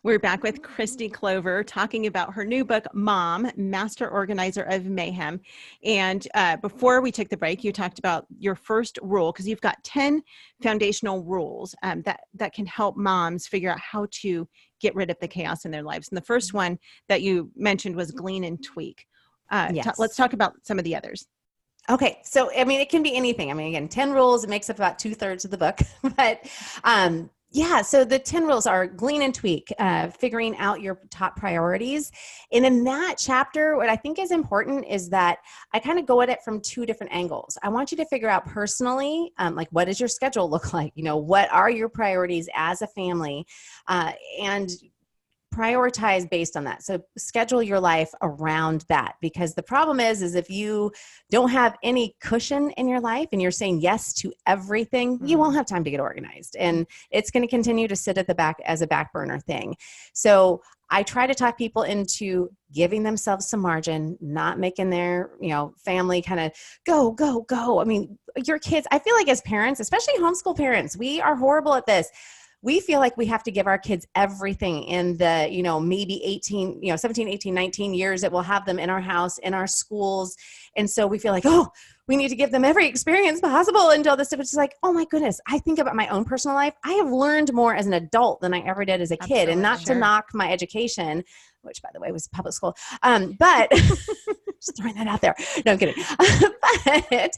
We're back with Kristi Clover talking about her new book, M.O.M, Master Organizer of Mayhem. And before we took the break, you talked about your first rule, because you've got 10 foundational rules that can help moms figure out how to get rid of the chaos in their lives. And the first one that you mentioned was glean and tweak. Yes. Let's talk about some of the others. Okay. So, I mean, it can be anything. I mean, again, 10 rules, it makes up about 2/3 of the book, but, yeah, so the 10 rules are glean and tweak, figuring out your top priorities. And in that chapter, what I think is important is that I kind of go at it from two different angles. I want you to figure out personally, like, what does your schedule look like? You know, what are your priorities as a family? And prioritize based on that. So schedule your life around that, because the problem is if you don't have any cushion in your life and you're saying yes to everything, you won't have time to get organized, and it's going to continue to sit at the back as a back burner thing. So I try to talk people into giving themselves some margin, not making their, family kind of go. I mean, your kids, I feel like as parents, especially homeschool parents, we are horrible at this. We feel like we have to give our kids everything in the, maybe 18, 17, 18, 19 years that we'll have them in our house, in our schools. And so we feel like, we need to give them every experience possible until this stuff. It's like, oh my goodness. I think about my own personal life. I have learned more as an adult than I ever did as a kid. And not to knock my education, which by the way was public school. But just throwing that out there. No, I'm kidding. But,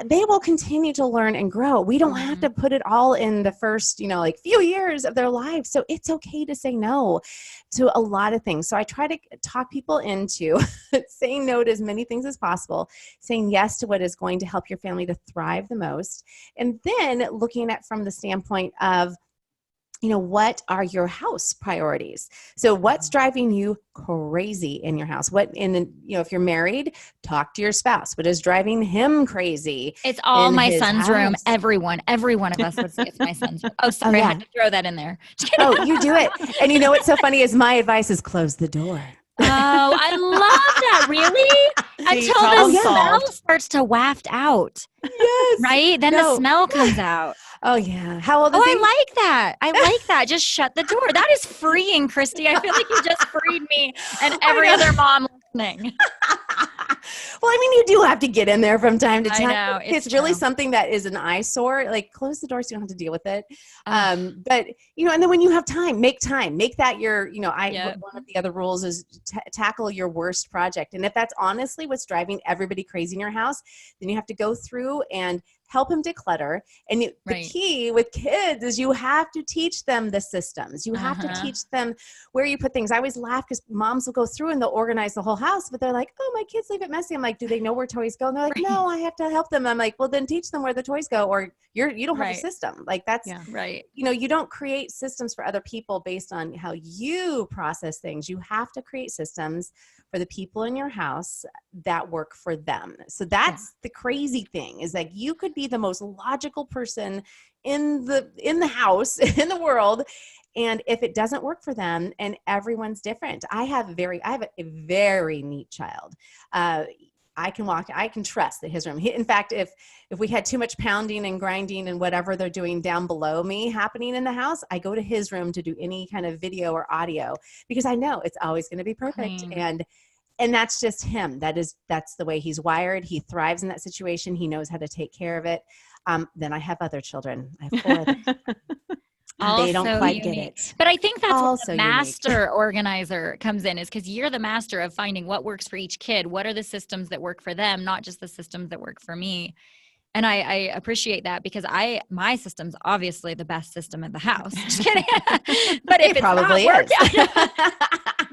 they will continue to learn and grow. We don't have to put it all in the first, few years of their lives. So it's okay to say no to a lot of things. So I try to talk people into saying no to as many things as possible, saying yes to what is going to help your family to thrive the most. And then looking at from the standpoint of, what are your house priorities? So what's driving you crazy in your house? If you're married, talk to your spouse. What is driving him crazy? It's all my son's room. Every one of us would say it's my son's room. Oh, sorry. I had to throw that in there. Oh, you do it. And what's so funny is my advice is close the door. Oh, I love that. Really? Until the smell starts to waft out. Yes. Right? Then the smell comes out. Oh, yeah. How old is he? I like that. I like that. Just shut the door. That is freeing, Kristi. I feel like you just freed me and every other mom listening. Well, you do have to get in there from time to time. I know. It's really something that is an eyesore. Like, close the door so you don't have to deal with it. But, and then when you have time. Make that your, one of the other rules is tackle your worst project. And if that's honestly what's driving everybody crazy in your house, then you have to go through and help him declutter. And the key with kids is you have to teach them the systems. You have to teach them where you put things. I always laugh because moms will go through and they'll organize the whole house, but they're like, oh, my kids leave it messy. I'm like, do they know where toys go? And they're like, no, I have to help them. I'm like, well, then teach them where the toys go, or you don't have a system. Like that's, you don't create systems for other people based on how you process things. You have to create systems for the people in your house that work for them. So that's the crazy thing, is that you could be the most logical person in the house, in the world. And if it doesn't work for them, and everyone's different. I have a very neat child. I can trust that his room. In fact, if we had too much pounding and grinding and whatever they're doing down below me happening in the house, I go to his room to do any kind of video or audio, because I know it's always going to be perfect. And that's just him. That's the way he's wired. He thrives in that situation. He knows how to take care of it. Then I have other children. I have 4 other children. They don't quite get it. But I think that's what the master organizer comes in, is because you're the master of finding what works for each kid. What are the systems that work for them, not just the systems that work for me. And I appreciate that, because my system's obviously the best system in the house. Just kidding. But if it probably is.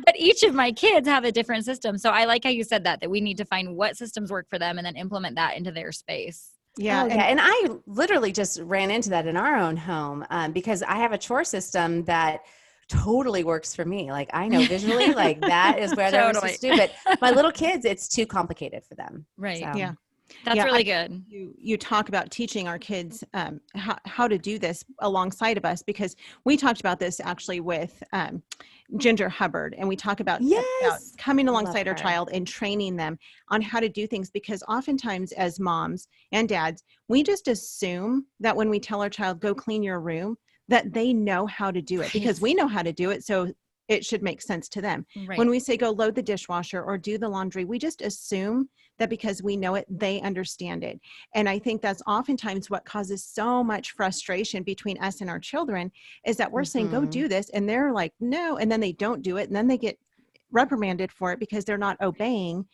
But each of my kids have a different system. So I like how you said that we need to find what systems work for them and then implement that into their space. Yeah. And I literally just ran into that in our own home, because I have a chore system that totally works for me. Like, I know visually, like that is where they're supposed to do. But my little kids, it's too complicated for them. Right. So. Yeah. That's really good. You talk about teaching our kids how to do this alongside of us, because we talked about this actually with Ginger Hubbard, and we talk about coming alongside our child and training them on how to do things, because oftentimes as moms and dads, we just assume that when we tell our child, go clean your room, that they know how to do it, because we know how to do it. So it should make sense to them. Right. When we say go load the dishwasher or do the laundry, we just assume that because we know it, they understand it. And I think that's oftentimes what causes so much frustration between us and our children, is that we're saying, go do this. And they're like, no. And then they don't do it. And then they get reprimanded for it because they're not obeying.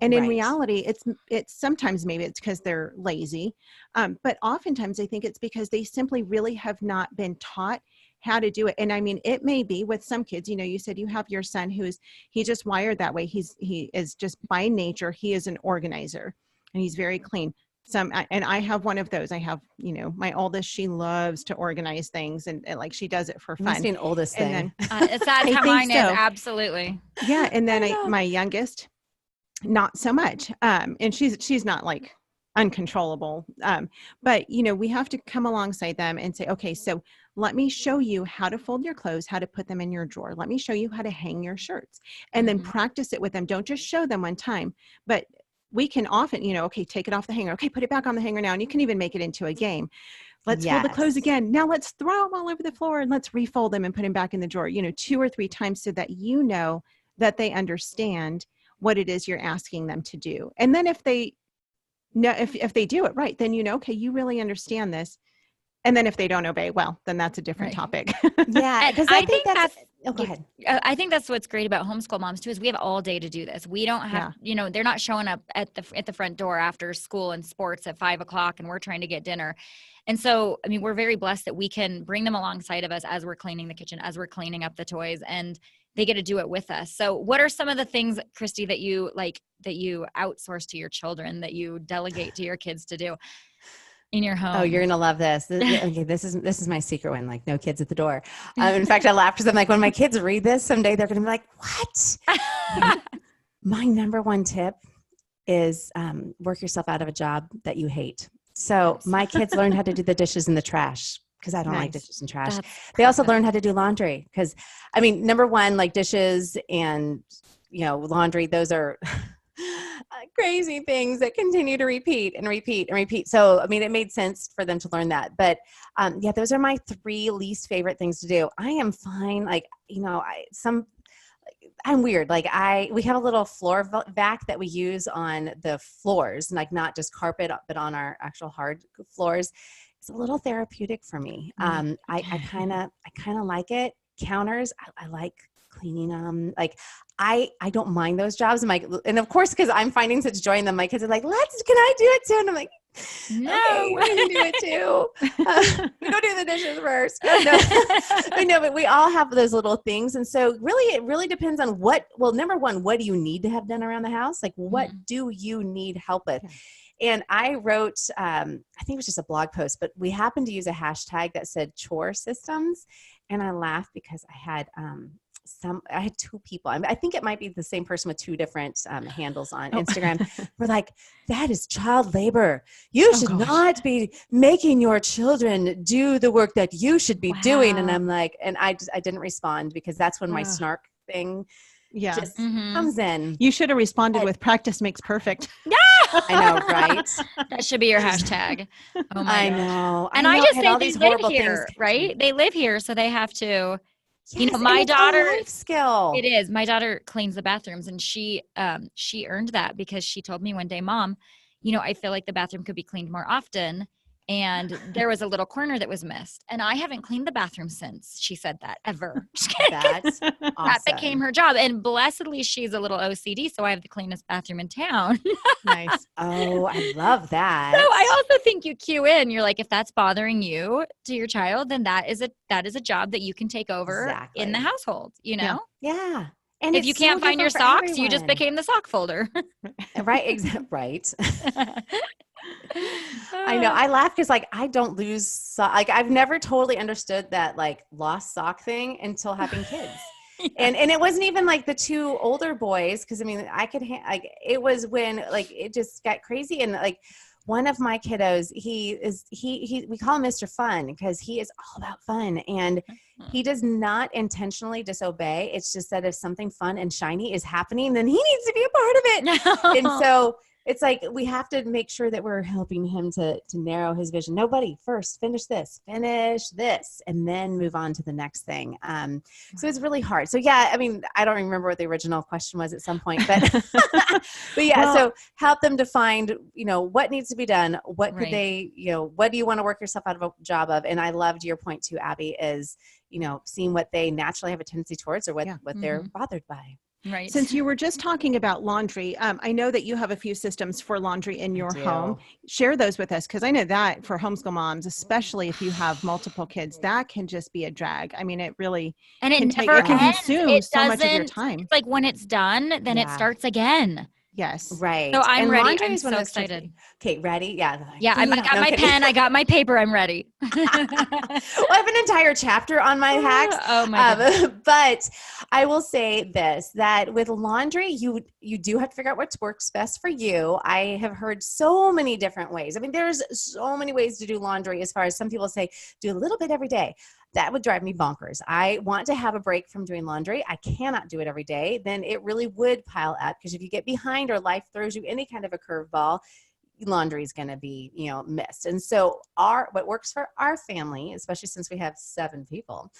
And in reality, it's sometimes maybe it's because they're lazy. But oftentimes I think it's because they simply really have not been taught how to do it. And I mean, it may be with some kids, you know, you said you have your son he's just wired that way. He is just by nature, he is an organizer and he's very clean. And I have one of those. I have, you know, my oldest, she loves to organize things and like she does it for fun. Must be an oldest thing. Then, it's that how mine is. Absolutely. Yeah. And then my youngest, not so much. And she's not like uncontrollable. But you know, we have to come alongside them and say, okay, so let me show you how to fold your clothes, how to put them in your drawer. Let me show you how to hang your shirts, and then practice it with them. Don't just show them one time, but we can often, you know, okay, take it off the hanger. Okay, put it back on the hanger now. And you can even make it into a game. Let's fold the clothes again. Now let's throw them all over the floor and let's refold them and put them back in the drawer, you know, 2 or 3 times, so that you know that they understand what it is you're asking them to do. And then if they do it right, then you know, okay, you really understand this. And then if they don't obey, well, then that's a different topic. Yeah, because I think that's go ahead. I think that's what's great about homeschool moms too, is we have all day to do this. We don't have, you know, they're not showing up at the front door after school and sports at 5:00 and we're trying to get dinner. And so, I mean, we're very blessed that we can bring them alongside of us as we're cleaning the kitchen, as we're cleaning up the toys, and they get to do it with us. So what are some of the things, Kristi, that you outsource to your children, that you delegate to your kids to do in your home? Oh, you're going to love this. Okay, this is my secret one, like no kids at the door. In fact, I laugh because I'm like, when my kids read this someday, they're going to be like, what? My number one tip is work yourself out of a job that you hate. So my kids learned how to do the dishes in the trash, because I don't like dishes and trash. They also learned how to do laundry, because I mean, number one, like dishes and, you know, laundry, those are crazy things that continue to repeat and repeat and repeat. So, I mean, it made sense for them to learn that. But yeah, those are my 3 least favorite things to do. I am fine. Like, you know, I'm weird. Like we have a little floor vac that we use on the floors, like not just carpet, but on our actual hard floors. It's a little therapeutic for me. I kind of like it. Counters, I like cleaning them. Like I don't mind those jobs. And of course, because I'm finding such joy in them, my kids are like, can I do it too? And I'm like, no, okay, we're going to do it too. We don't do the dishes first. No, but we all have those little things. And so really, it really depends on number one, what do you need to have done around the house? Like, what do you need help with? Okay. And I wrote, I think it was just a blog post, but we happened to use a hashtag that said chore systems. And I laughed because I had 2 people. I think it might be the same person with 2 different handles on Instagram. We're like, that is child labor. You should not be making your children do the work that you should be doing. And I'm like, and I didn't respond, because that's when my snark thing just comes in. You should have responded with practice makes perfect. Yeah. I know, right? That should be your hashtag. Oh my gosh. know. And I just say they live here, right? They live here, so they have to. Yes, you know, my daughter, a life skill. It is. My daughter cleans the bathrooms, and she earned that because she told me one day, Mom, you know, I feel like the bathroom could be cleaned more often. And there was a little corner that was missed. And I haven't cleaned the bathroom since she said that, ever. That's awesome. That became her job. And blessedly, she's a little OCD, so I have the cleanest bathroom in town. Nice. Oh, I love that. So I also think you cue in. You're like, if that's bothering you to your child, then that is a job that you can take over in the household, you know? Yeah. And if you can't find your socks, you just became the sock folder. Right. Right. I know. I laugh because like I don't lose like I've never totally understood that like lost sock thing until having kids. And it wasn't even like the 2 older boys, because I mean I could it was when like it just got crazy. And like one of my kiddos, we call him Mr. Fun because he is all about fun, and he does not intentionally disobey. It's just that if something fun and shiny is happening, then he needs to be a part of it. No. And so it's like we have to make sure that we're helping him to narrow his vision. Nobody first finish this, and then move on to the next thing. So it's really hard. So yeah, I mean, I don't remember what the original question was at some point, but but yeah, well, so help them to find, what needs to be done. What could they, what do you want to work yourself out of a job of? And I loved your point too, Abby, is, seeing what they naturally have a tendency towards or what they're bothered by. Right. Since you were just talking about laundry, I know that you have a few systems for laundry in your home. Share those with us, because I know that for homeschool moms, especially if you have multiple kids, that can just be a drag. I mean, it really can consume so much of your time. It's like when it's done, then it starts again. Yes. Right. So I'm ready. I'm so excited. Okay, ready? Yeah. Yeah, I got my pen. I got my paper. I'm ready. Well, I have an entire chapter on my hacks. Oh my goodness. But I will say this, that with laundry, you do have to figure out what works best for you. I have heard so many different ways. I mean, there's so many ways to do laundry, as far as some people say, do a little bit every day. That would drive me bonkers. I want to have a break from doing laundry. I cannot do it every day. Then it really would pile up, because if you get behind or life throws you any kind of a curveball, laundry is going to be, missed. And so what works for our family, especially since we have 7 people,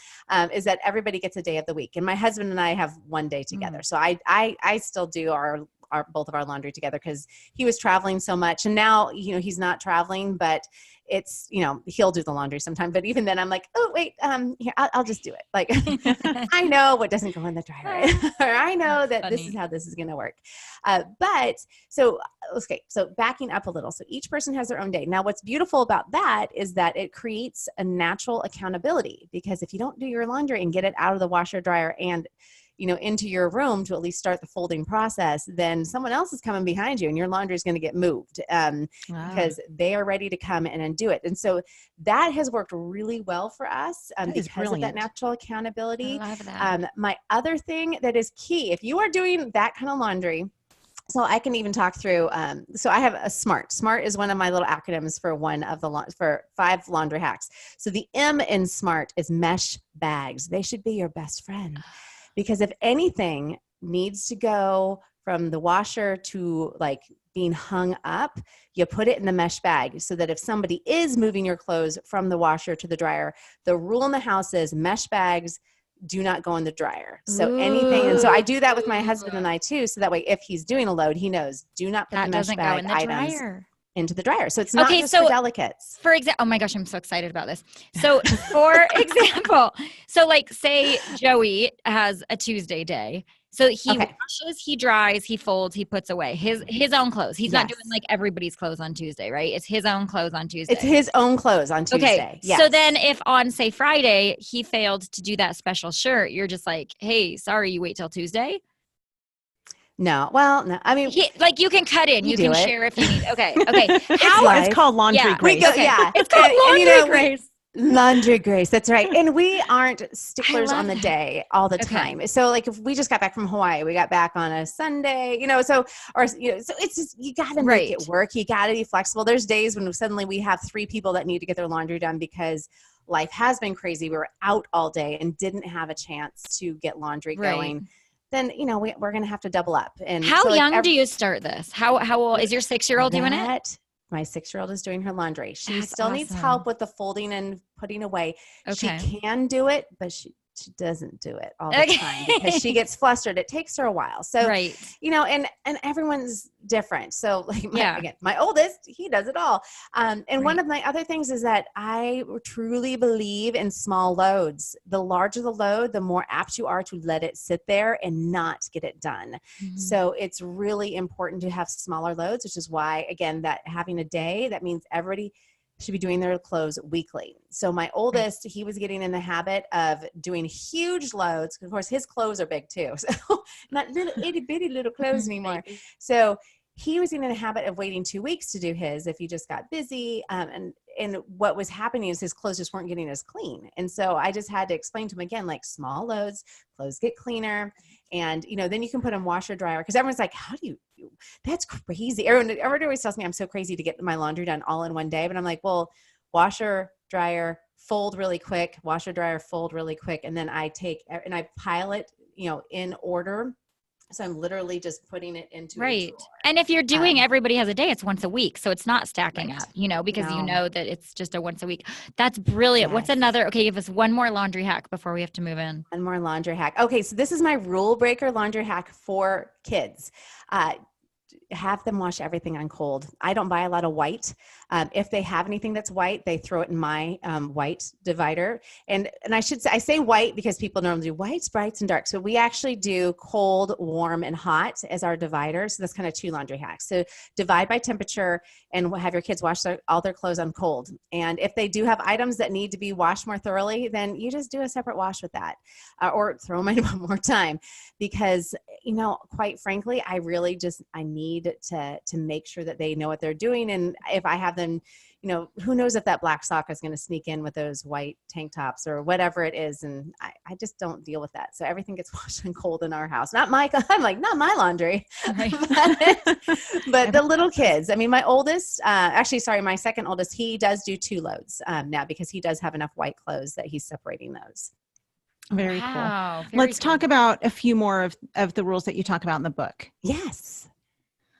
is that everybody gets a day of the week. And my husband and I have one day together. So I still do both of our laundry together, because he was traveling so much, and now, he's not traveling, but it's, he'll do the laundry sometime. But even then I'm like, oh wait, here, I'll just do it. Like, I know what doesn't go in the dryer, or I know that this is how this is going to work. So backing up a little. So each person has their own day. Now, what's beautiful about that is that it creates a natural accountability, because if you don't do your laundry and get it out of the washer dryer and into your room to at least start the folding process, then someone else is coming behind you and your laundry is going to get moved because they are ready to come in and do it. And so that has worked really well for us because of that natural accountability. I love that. My other thing that is key, if you are doing that kind of laundry, so I can even talk through, so I have a SMART. SMART is one of my little acronyms for 5 laundry hacks. So the M in SMART is mesh bags. They should be your best friend. Because if anything needs to go from the washer to like being hung up, you put it in the mesh bag, so that if somebody is moving your clothes from the washer to the dryer, the rule in the house is mesh bags do not go in the dryer. So anything, and so I do that with my husband and I too. So that way, if he's doing a load, he knows, do not put the mesh bag items into the dryer. So it's not just for delicates. For example, oh my gosh, I'm so excited about this. So for example, so like say Joey has a Tuesday day. So he washes, he dries, he folds, he puts away his own clothes. He's not doing like everybody's clothes on Tuesday, right? It's his own clothes on Tuesday. It's his own clothes on Tuesday. Okay. Yes. So then if on say Friday, he failed to do that special shirt, you're just like, hey, sorry, you wait till Tuesday. No. Well, no. I mean, you can cut in. You can share if you need. Okay. It's called laundry grace. It's called laundry grace. Laundry grace. That's right. And we aren't sticklers on the day all the time. So like if we just got back from Hawaii, we got back on a Sunday, so it's just, you got to make it work. You got to be flexible. There's days when suddenly we have 3 people that need to get their laundry done because life has been crazy. We were out all day and didn't have a chance to get laundry going. Then, we're going to have to double up. And how young do you start this? How old is your 6-year-old doing it? My 6-year-old is doing her laundry. She still needs help with the folding and putting away. Okay. She can do it, but she doesn't do it all the time because she gets flustered. It takes her a while. So, and everyone's different. So like my oldest, he does it all. And one of my other things is that I truly believe in small loads. The larger the load, the more apt you are to let it sit there and not get it done. Mm-hmm. So it's really important to have smaller loads, which is why, again, that having a day, that means everybody should be doing their clothes weekly. So my oldest, he was getting in the habit of doing huge loads. Of course, his clothes are big too. So not little itty bitty little clothes anymore. So he was in the habit of waiting 2 weeks to do his if he just got busy. And what was happening is his clothes just weren't getting as clean. And so I just had to explain to him again, like small loads, clothes get cleaner. And, then you can put them washer dryer. Cause everyone's like, how do you, that's crazy. Everyone always tells me I'm so crazy to get my laundry done all in one day. But I'm like, well, washer, dryer, fold really quick, washer, dryer, fold really quick. And then I take, and I pile it, in order So I'm literally just putting it into right. a drawer. And if you're doing everybody has a day, it's once a week. So it's not stacking Right. up, you know, because you No. know that it's just a once a week. That's brilliant. What's Yes. another? Okay, give us one more laundry hack before we have to move in. One more laundry hack. Okay, so this is my rule breaker laundry hack for kids. Have them wash everything on cold. I don't buy a lot of white. If they have anything that's white, they throw it in my white divider. And I say white because people normally do whites, brights, and darks. So we actually do cold, warm, and hot as our divider. So that's kind of 2 laundry hacks. So divide by temperature and have your kids wash all their clothes on cold. And if they do have items that need to be washed more thoroughly, then you just do a separate wash with that, or throw them in one more time. Because, you know, quite frankly, I need to make sure that they know what they're doing. And if I have them, you know, who knows if that black sock is going to sneak in with those white tank tops or whatever it is. And I just don't deal with that. So everything gets washed on cold in our house. I'm like, not my laundry, Right. but the little kids. I mean, my oldest, my second oldest, he does do 2 loads now because he does have enough white clothes that he's separating those. Very Wow, cool. very Let's talk about a few more of the rules that you talk about in the book. Yes.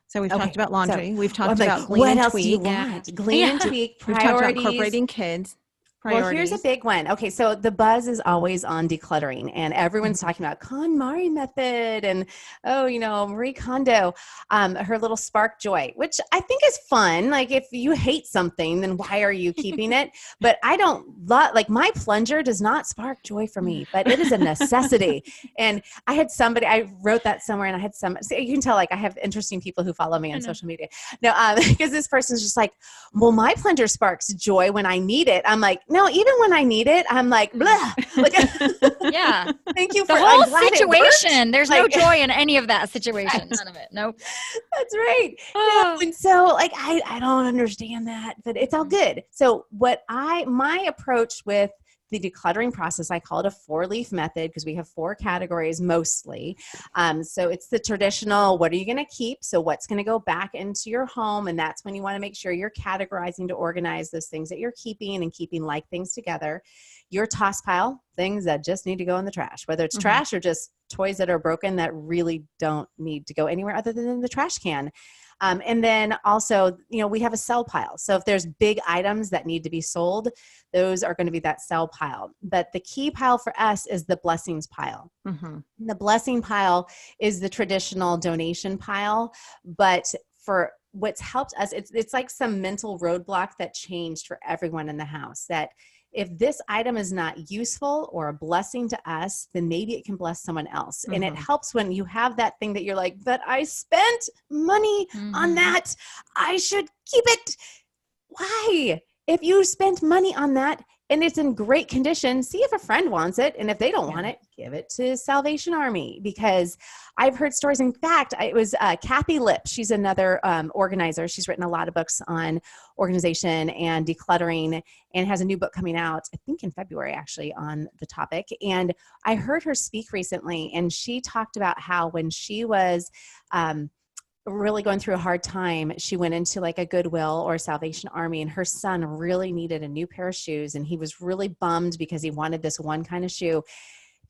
So we've Okay, talked about laundry. so we've talked I'm about like, glean what and else do you tweak. want? Glean and tweak, We've talked about priorities. incorporating kids. Well, here's a big one. Okay, so the buzz is always on decluttering, and everyone's talking about KonMari method and, Marie Kondo, her little spark joy, which I think is fun. Like, if you hate something, then why are you keeping it? But I don't like my plunger does not spark joy for me, but it is a necessity. And I wrote that somewhere, and I had so you can tell, like, I have interesting people who follow me on social media. No, because this person's just like, well, my plunger sparks joy when I need it. I'm like, no, even when I need it, I'm like, blah. Like, yeah. Thank you The for whole situation. There's no joy in any of that situation. Right. None of it. Nope. That's right. No, and so, like, I don't understand that, but it's all good. So my approach with the decluttering process, I call it a 4-leaf method because we have 4 categories mostly. So it's the traditional, what are you going to keep? So what's going to go back into your home? And that's when you want to make sure you're categorizing to organize those things that you're keeping and keeping like things together. Your toss pile, things that just need to go in the trash, whether it's trash or just toys that are broken that really don't need to go anywhere other than in the trash can. And then also, we have a sell pile. So if there's big items that need to be sold, those are going to be that sell pile. But the key pile for us is the blessings pile. Mm-hmm. The blessing pile is the traditional donation pile. But for what's helped us, it's like some mental roadblock that changed for everyone in the house, that if this item is not useful or a blessing to us, then maybe it can bless someone else. Mm-hmm. And it helps when you have that thing that you're like, but I spent money on that. I should keep it. Why? If you spent money on that and it's in great condition, see if a friend wants it. And if they don't want it, give it to Salvation Army, because I've heard stories. In fact, it was Kathy Lipp. She's another organizer. She's written a lot of books on organization and decluttering and has a new book coming out, I think in February, actually, on the topic. And I heard her speak recently, and she talked about how when she was really going through a hard time, she went into like a Goodwill or Salvation Army, and her son really needed a new pair of shoes. And he was really bummed because he wanted this one kind of shoe.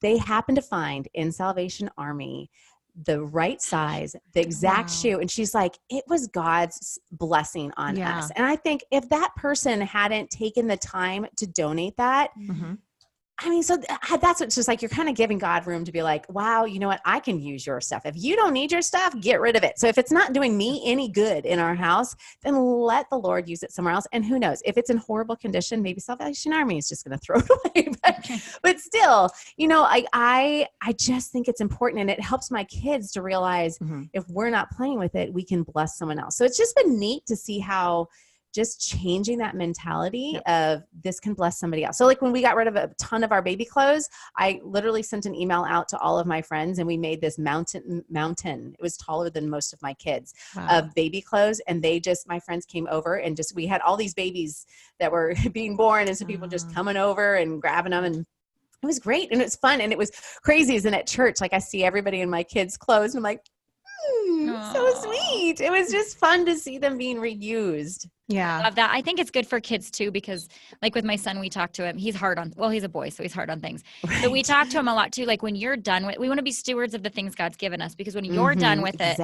They happened to find in Salvation Army the right size, the exact shoe. And she's like, it was God's blessing on us. And I think if that person hadn't taken the time to donate that, I mean, so that's what's just like, you're kind of giving God room to be like, wow, you know what? I can use your stuff. If you don't need your stuff, get rid of it. So if it's not doing me any good in our house, then let the Lord use it somewhere else. And who knows, if it's in horrible condition, maybe Salvation Army is just going to throw it away. But still, I just think it's important, and it helps my kids to realize if we're not playing with it, we can bless someone else. So it's just been neat to see how just changing that mentality of this can bless somebody else. So like when we got rid of a ton of our baby clothes, I literally sent an email out to all of my friends, and we made this mountain. It was taller than most of my kids of baby clothes. And my friends came over, and we had all these babies that were being born. And so people just coming over and grabbing them, and it was great. And it's fun. And it was crazy. And at church, like I see everybody in my kids' clothes, and I'm like, so sweet. It was just fun to see them being reused. Yeah. I love that. I think it's good for kids too, because like with my son, we talk to him. He's a boy, so he's hard on things. Right. But we talk to him a lot too. Like when you're done with, we want to be stewards of the things God's given us, because when you're done with it,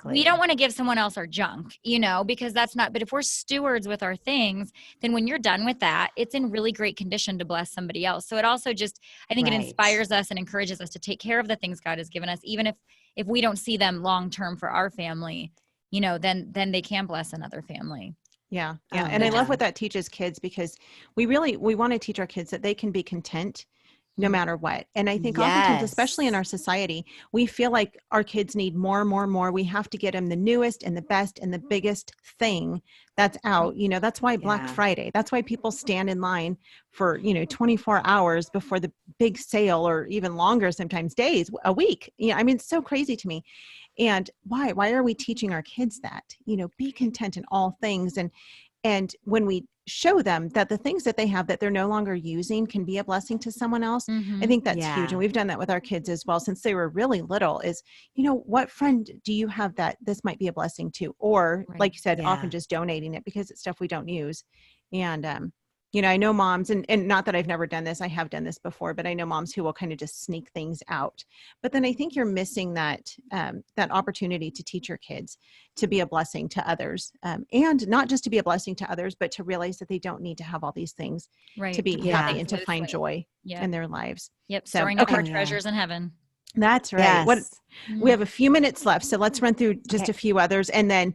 we don't want to give someone else our junk, because that's not, but if we're stewards with our things, then when you're done with that, it's in really great condition to bless somebody else. So it also just, I think it inspires us and encourages us to take care of the things God has given us, even if we don't see them long-term for our family, then they can bless another family. Yeah. Yeah. And I love what that teaches kids, because we want to teach our kids that they can be content no matter what. And I think oftentimes, especially in our society, we feel like our kids need more. We have to get them the newest and the best and the biggest thing that's out. That's why Black Friday, that's why people stand in line for, 24 hours before the big sale, or even longer, sometimes days, a week. It's so crazy to me. And why are we teaching our kids that, be content in all things? And when we show them that the things that they have that they're no longer using can be a blessing to someone else, I think that's huge. And we've done that with our kids as well, since they were really little, is, what friend do you have that this might be a blessing to? Or like you said, often just donating it because it's stuff we don't use. And, I know moms, and not that I've never done this, I have done this before, but I know moms who will kind of just sneak things out. But then I think you're missing that opportunity to teach your kids to be a blessing to others, and not just to be a blessing to others, but to realize that they don't need to have all these things to be happy and to find joy in their lives. Yep. Storing up our treasures in heaven. That's right. We have a few minutes left, so let's run through just a few others, and then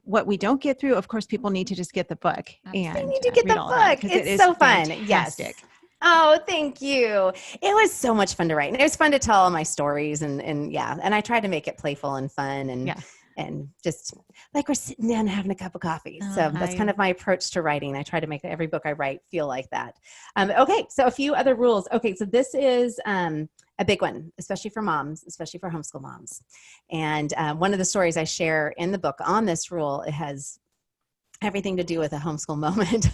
what we don't get through, of course, people need to just get the book. And they need to get the book. It's so fun. Fantastic. Yes. Oh, thank you. It was so much fun to write, and it was fun to tell all my stories, and I tried to make it playful and fun, and just like we're sitting down having a cup of coffee. So that's kind of my approach to writing. I try to make every book I write feel like that. Okay, so a few other rules. Okay, so this is a big one, especially for moms, especially for homeschool moms. And one of the stories I share in the book on this rule, it has everything to do with a homeschool moment.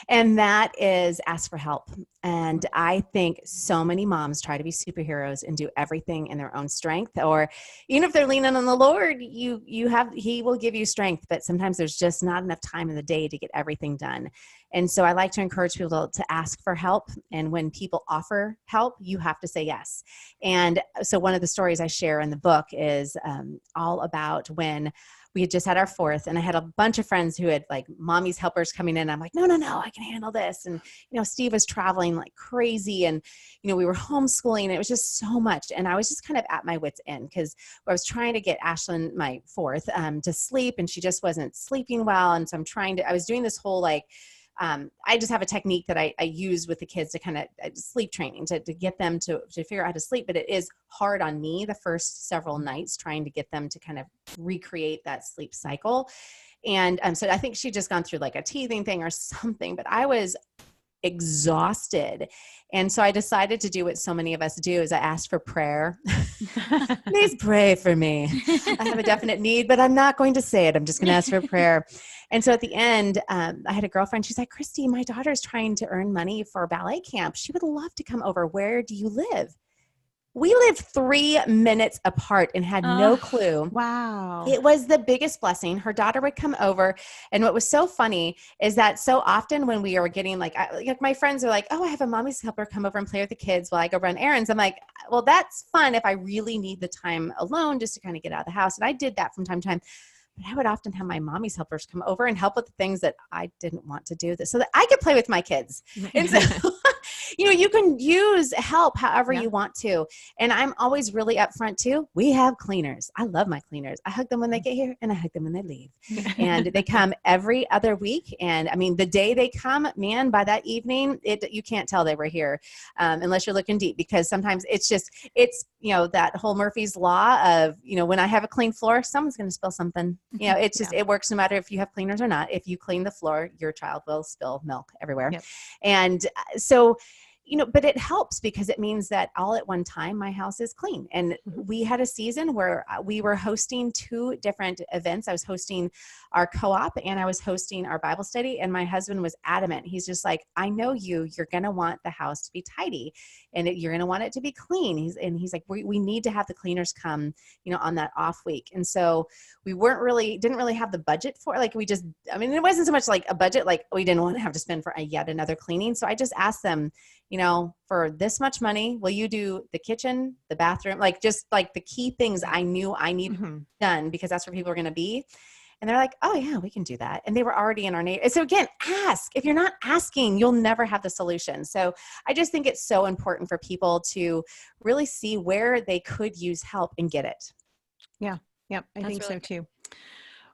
And that is ask for help. And I think so many moms try to be superheroes and do everything in their own strength, or even if they're leaning on the Lord, He will give you strength, but sometimes there's just not enough time in the day to get everything done. And so I like to encourage people to ask for help. And when people offer help, you have to say yes. And so one of the stories I share in the book is all about when we had just had our fourth, and I had a bunch of friends who had like mommy's helpers coming in. I'm like, no, I can handle this. And, Steve was traveling like crazy, and, we were homeschooling. It was just so much. And I was just kind of at my wit's end, because I was trying to get Ashlyn, my fourth, to sleep, and she just wasn't sleeping well. And so I was doing this whole I just have a technique that I use with the kids to kind of sleep training to get them to figure out how to sleep. But it is hard on me the first several nights trying to get them to kind of recreate that sleep cycle. And so I think she'd just gone through like a teething thing or something, but I was exhausted. And so I decided to do what so many of us do, is I asked for prayer. Please pray for me. I have a definite need, but I'm not going to say it. I'm just going to ask for prayer. And so at the end, I had a girlfriend. She's like, Kristi, my daughter's trying to earn money for ballet camp. She would love to come over. Where do you live? We lived 3 minutes apart and had no clue. Wow. It was the biggest blessing. Her daughter would come over. And what was so funny is that so often when we are getting like my friends are like, oh, I have a mommy's helper come over and play with the kids while I go run errands. I'm like, well, that's fun if I really need the time alone just to kind of get out of the house. And I did that from time to time. But I would often have my mommy's helpers come over and help with the things that I didn't want to do, so that I could play with my kids. And so, you can use help however you want to. And I'm always really upfront too. We have cleaners. I love my cleaners. I hug them when they get here, and I hug them when they leave. And they come every other week. And I mean, the day they come, man, by that evening, you can't tell they were here unless you're looking deep, because sometimes it's that whole Murphy's Law of, when I have a clean floor, someone's going to spill something. It's just, it works no matter if you have cleaners or not. If you clean the floor, your child will spill milk everywhere. Yep. And so, but it helps because it means that all at one time, my house is clean. And we had a season where we were hosting 2 different events. I was hosting our co-op and I was hosting our Bible study. And my husband was adamant. He's just like, I know you're going to want the house to be tidy and you're going to want it to be clean. He's like, we need to have the cleaners come, on that off week. And so we didn't really have the budget for it. Like it wasn't so much like a budget, like we didn't want to have to spend for yet another cleaning. So I just asked them, for this much money, will you do the kitchen, the bathroom, like just like the key things I knew I needed done because that's where people are going to be. And they're like, oh yeah, we can do that. And they were already in our neighborhood. So again, ask. If you're not asking, you'll never have the solution. So I just think it's so important for people to really see where they could use help and get it. Yeah. Yep. I think really so too.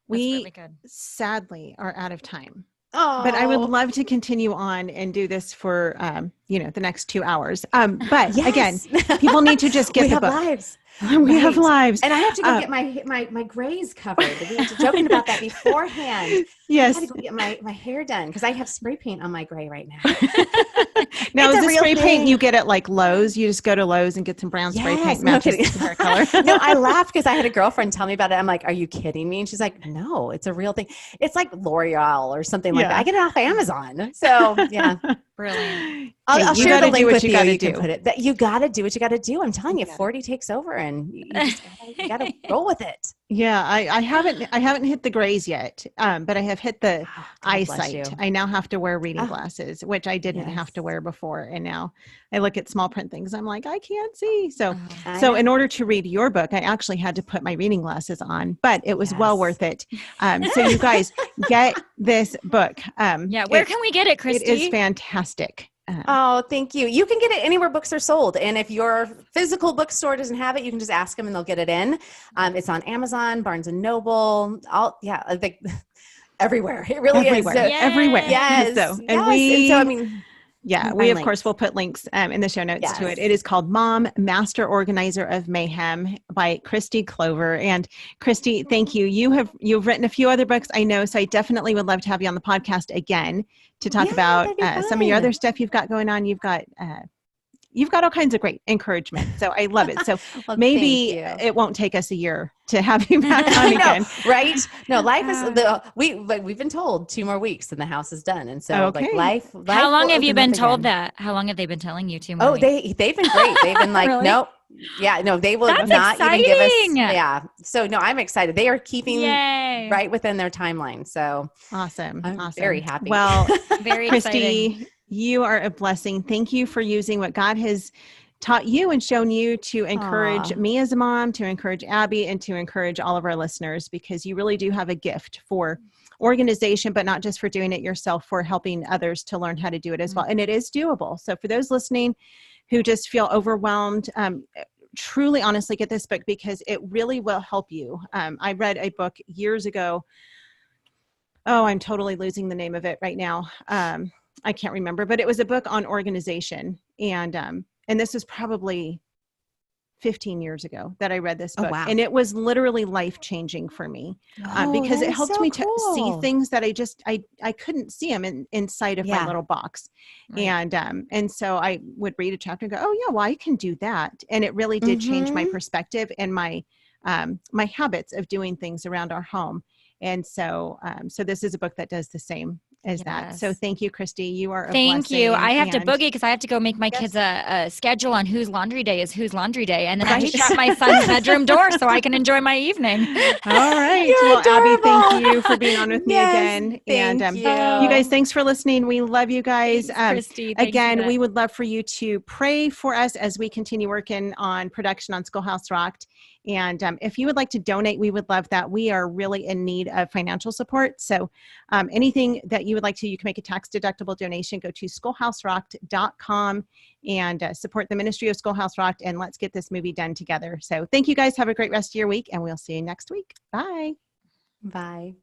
We We sadly are out of time. Oh, But I would love to continue on and do this for, the next 2 hours. But again, people need to just get we the have book. lives. We have lives. And I have to go get my grays covered. We were joking about that beforehand. Yes. I had to go get my hair done because I have spray paint on my gray right now. Now, It's is a the real spray paint thing. you get at like Lowe's? You just go to Lowe's and get some brown spray Yes, paint no matches kidding. to hair color. No, I laughed because I had a girlfriend tell me about it. I'm like, are you kidding me? And she's like, no, it's a real thing. It's like L'Oreal or something like that. I get it off Amazon. So yeah. Brilliant. I'll you share gotta the link do what with you you. gotta You can do. put it. That you got to do what you got to do. I'm telling you, gotta. 40 takes over, and you got to roll with it. Yeah, I haven't hit the grays yet, but I have hit the Oh, God bless eyesight. you. I now have to wear reading Oh, glasses, which I didn't have to yes. wear before, and now I look at small print things. I'm like, I can't see. So, I so know. in order to read your book, I actually had to put my reading glasses on, but it was well Yes. worth it. So you guys get this book. Yeah. Where can we get it, Kristi? It is fantastic. Oh, thank you. You can get it anywhere books are sold. And if your physical bookstore doesn't have it, you can just ask them and they'll get it in. It's on Amazon, Barnes and Noble, I think everywhere. It really everywhere, is. So, everywhere. yes. So, and yes. we, so, I mean, yeah, you we find of course links. will put links in the show notes to Yes. it. It is called M.O.M, Master Organizer of Mayhem by Kristi Clover. And Kristi, thank you. You've written a few other books, I know, so I definitely would love to have you on the podcast again to talk Yeah, about that'd be some of your fun. other stuff you've got going on. You've got all kinds of great encouragement. So I love it. So Well, maybe thank you. it won't take us a year to have you back on I know, again. right? No, life is we've been told 2 more weeks and the house is done. And so Okay. life How long will have you open been up told again. that? How long have they been telling you to? Oh, they've been great. They've been like, Really? nope. Yeah, no, they will That's not even give us. exciting. Yeah. So no, I'm excited. They are keeping Yay. right within their timeline. So Awesome. I'm awesome. very happy. Well, Very exciting. Kristi, you are a blessing. Thank you for using what God has taught you and shown you to encourage Aw. me as a mom, to encourage Abby, and to encourage all of our listeners, because you really do have a gift for organization, but not just for doing it yourself, for helping others to learn how to do it as well. And it is doable. So for those listening who just feel overwhelmed, truly, honestly, get this book because it really will help you. I read a book years ago. Oh, I'm totally losing the name of it right now. I can't remember, but it was a book on organization. And this was probably 15 years ago that I read this book. Oh, wow. And it was literally life-changing for me because that it is helped so me to see cool. things that I couldn't see them inside of my Yeah. little box. Right. And so I would read a chapter and go, oh yeah, well, I can do that. And it really did change my perspective and my habits of doing things around our home. And so, so this is a book that does the same as that. So Yes. thank you, Kristi. You are a Thank you. blessing. I have to And- boogie because I have to go make my Yes. kids a schedule on whose laundry day is whose laundry day. And then I have to shut my son's bedroom door so I can enjoy my evening. All right. You're Well, Abby, thank adorable. you for being on with me Yes, again. thank And you. you guys, thanks for listening. We love you guys. Thanks, Kristi. Thanks, Again, Yvette. we would love for you to pray for us as we continue working on production on Schoolhouse Rocked. And if you would like to donate, we would love that. We are really in need of financial support. So anything that you would like to, you can make a tax-deductible donation. Go to schoolhouserocked.com and support the ministry of Schoolhouse Rocked. And let's get this movie done together. So thank you guys. Have a great rest of your week. And we'll see you next week. Bye. Bye.